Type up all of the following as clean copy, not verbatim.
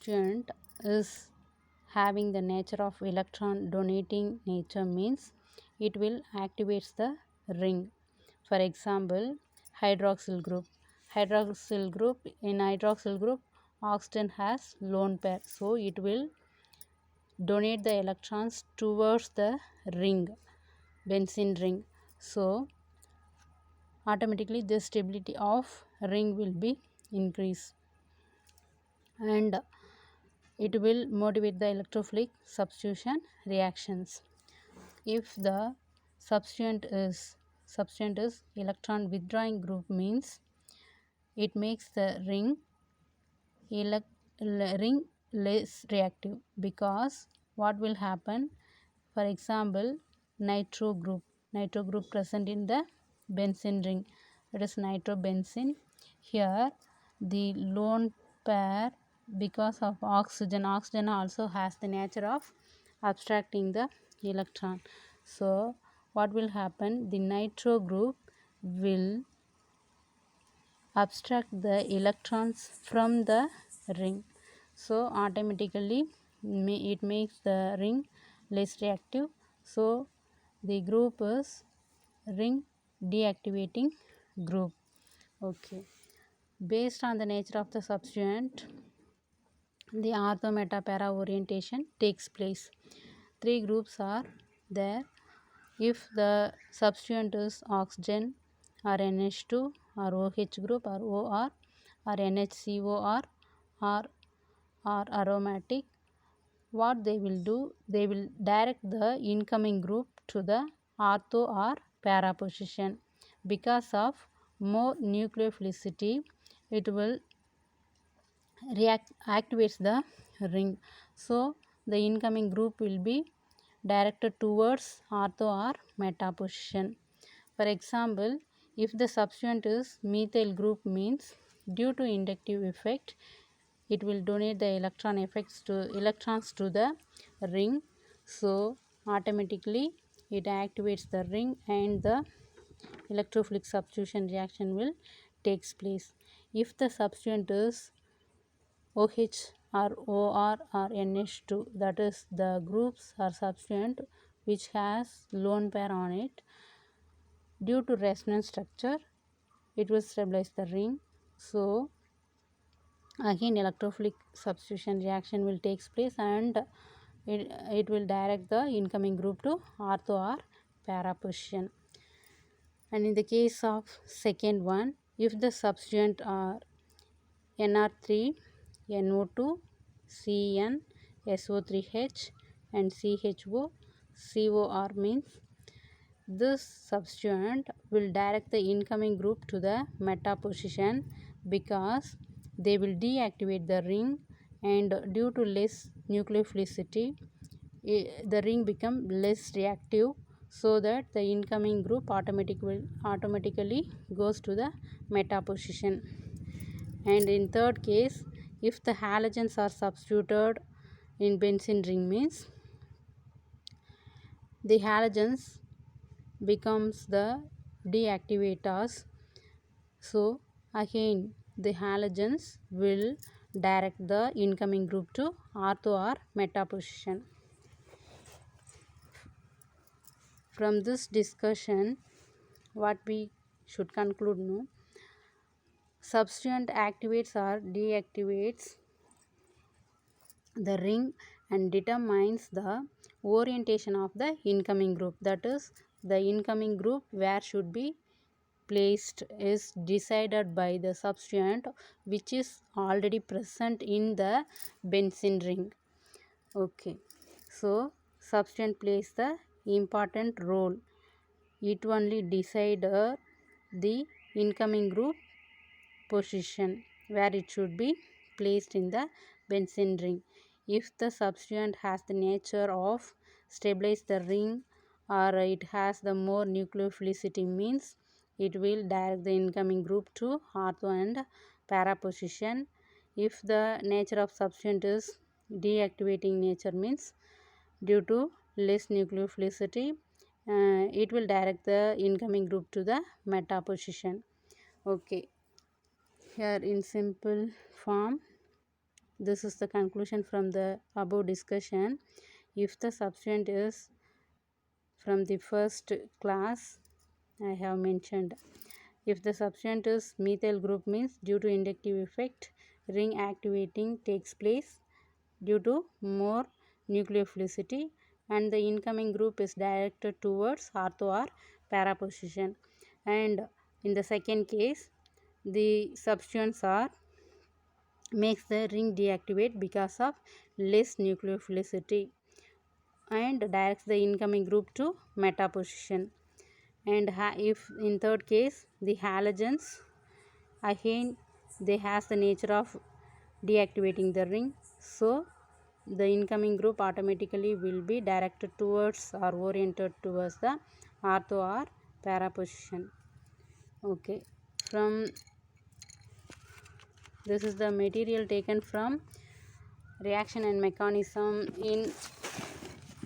substituent is having the nature of electron donating nature means it will activates the ring. For example, hydroxyl group. In hydroxyl group, oxygen has lone pair, so it will donate the electrons towards the ring, benzene ring. So automatically the stability of ring will be increased, and it will motivate the electrophilic substitution reactions. If the substituent is electron withdrawing group means it makes the ring less reactive, because what will happen, for example, nitro group present in the benzene ring, it is nitrobenzene. Here the lone pair, because of oxygen also has the nature of abstracting the electron. So what will happen, the nitro group will abstract the electrons from the ring, so automatically it makes the ring less reactive. So the group is ring deactivating group. Okay, based on the nature of the substituent, the ortho meta para orientation takes place. Three groups are there. If the substituent is oxygen or NH2 or OH group or OR or NHCO or aromatic, what they will do, they will direct the incoming group to the ortho or para position. Because of more nucleophilicity, it will activates the ring, so the incoming group will be directed towards ortho or meta position. For example, if the substituent is methyl group means due to inductive effect, it will donate the electrons to the ring, so automatically it activates the ring and the electrophilic substitution reaction will takes place. If the substituent is OH or OR or NH2, that is the groups or substituent which has lone pair on it, due to resonance structure it will stabilize the ring, so again electrophilic substitution reaction will takes place, and it will direct the incoming group to ortho or para position. And in the case of second one, if the substituent are Nr3, NO2, Cn, SO3H and CHO, COR means this substituent will direct the incoming group to the meta position, because they will deactivate the ring, and due to less nucleophilicity the ring become less reactive, so that the incoming group automatically goes to the meta position. And in third case, if the halogens are substituted in benzene ring means the halogens becomes the deactivators, so again the halogens will direct the incoming group to ortho or meta position. From this discussion, what we should conclude, no, substituent activates or deactivates the ring and determines the orientation of the incoming group, that is the incoming group where should be placed is decided by the substituent which is already present in the benzene ring. Okay, so substituent plays the important role. It only decide the incoming group position where it should be placed in the benzene ring. If the substituent has the nature of stabilize the ring, or it has the more nucleophilicity means it will direct the incoming group to ortho and para position. If the nature of substituent is deactivating nature means due to less nucleophilicity, it will direct the incoming group to the meta position. Okay, here in simple form, this is the conclusion from the above discussion. If the substituent is from the first class I have mentioned, if the substituent is methyl group means due to inductive effect, ring activating takes place due to more nucleophilicity, and the incoming group is directed towards ortho or para position. And in the second case, the substituents are makes the ring deactivate because of less nucleophilicity and directs the incoming group to meta position. And if in third case the halogens, again they has the nature of deactivating the ring, so the incoming group automatically will be directed towards or oriented towards the ortho or para position. Okay, from this is the material taken from Reaction and Mechanism in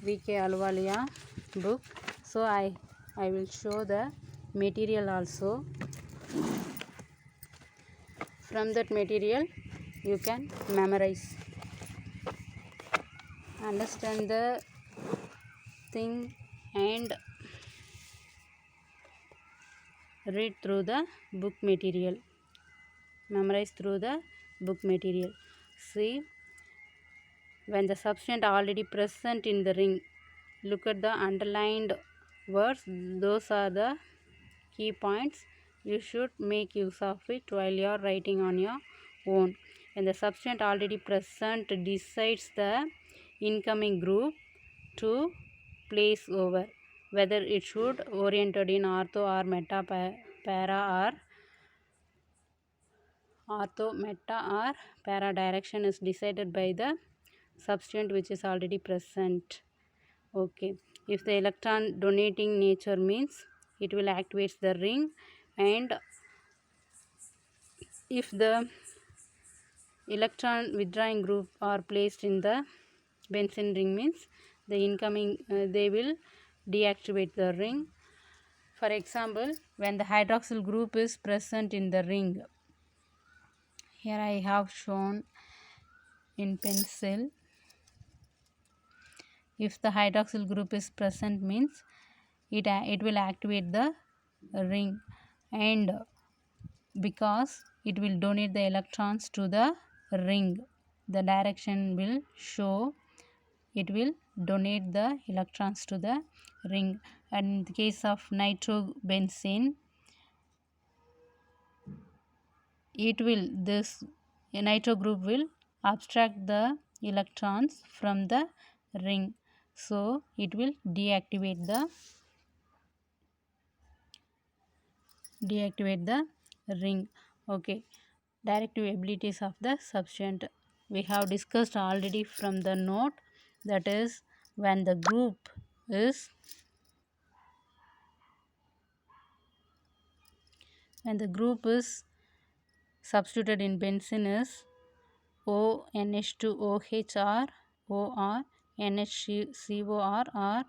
V.K. Ahluwalia book. So I will show the material also. From that material you can memorize, understand the thing and read through the book material, memorize through the book material. See, when the substituent already present in the ring, look at the underlined words, those are the key points. You should make use of it while you are writing on your own. When the substituent already present decides the incoming group to place over, whether it should oriented in ortho or meta, para or ortho, meta or para direction is decided by the substituent which is already present. Okay, if the electron donating nature means it will activate the ring, and if the electron withdrawing group are placed in the Benson ring means the incoming they will deactivate the ring. For example, when the hydroxyl group is present in the ring, here I have shown in pencil. If the hydroxyl group is present means it will activate the ring, and because it will donate the electrons to the ring, the direction will show it will donate the electrons to the ring. And in the case of nitrobenzene, it will this nitro group will abstract the electrons from the ring, so it will deactivate the ring. Okay, directive abilities of the substituent we have discussed already from the note, that is when the group is substituted in benzene is ONH2OH or NHCOR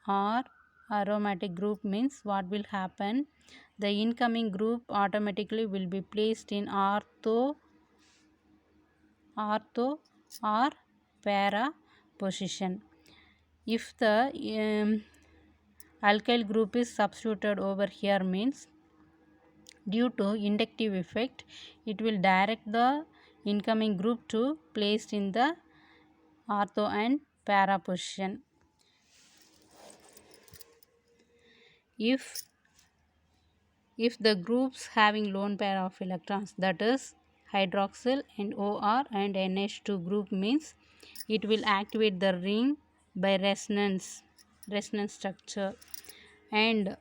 or aromatic group means what will happen, the incoming group automatically will be placed in ortho or para position. If the alkyl group is substituted over here means due to inductive effect it will direct the incoming group to placed in the ortho and para position. If the groups having lone pair of electrons, that is hydroxyl and OR and NH2 group means it will activate the ring by resonance structure, and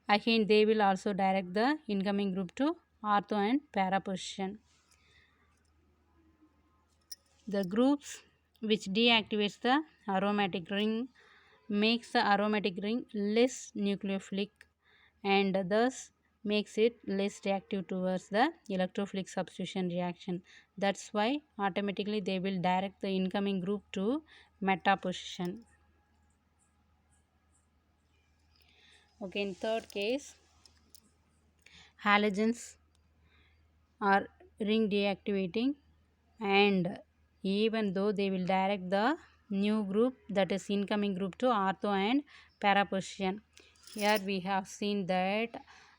again they will also direct the incoming group to ortho and para position. The groups which deactivates the aromatic ring makes the aromatic ring less nucleophilic and thus makes it less reactive towards the electrophilic substitution reaction. That's why automatically they will direct the incoming group to meta position. Okay, in third case, halogens are ring deactivating and even though they will direct the new group, that is incoming group, to ortho and para position. Here we have seen that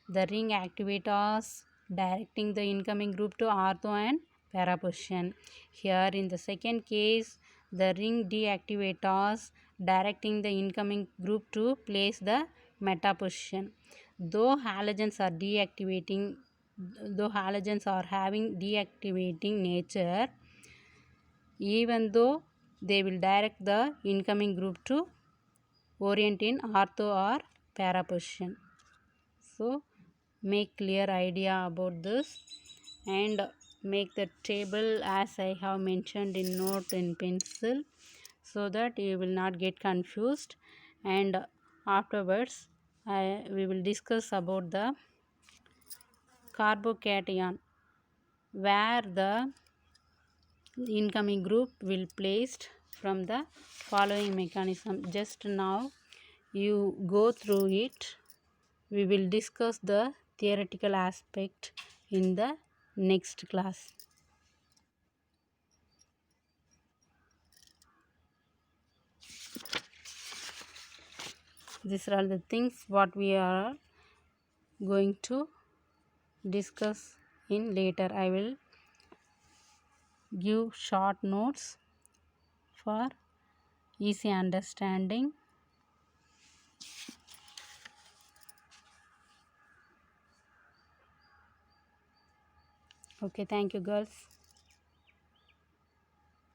the ring activators directing the incoming group to ortho and para position. Here in the second case, the ring deactivators directing the incoming group to place the meta position. Though halogens are deactivating, though halogens are having deactivating nature, even though they will direct the incoming group to orient in ortho or para position. So make clear idea about this and make the table as I have mentioned in note in pencil, so that you will not get confused. And afterwards we will discuss about the carbocation, where the incoming group will placed from the following mechanism. Just now you go through it. We will discuss the theoretical aspect in the next class. These are all the things what we are going to discuss in later. I will give short notes for easy understanding. Okay, thank you girls.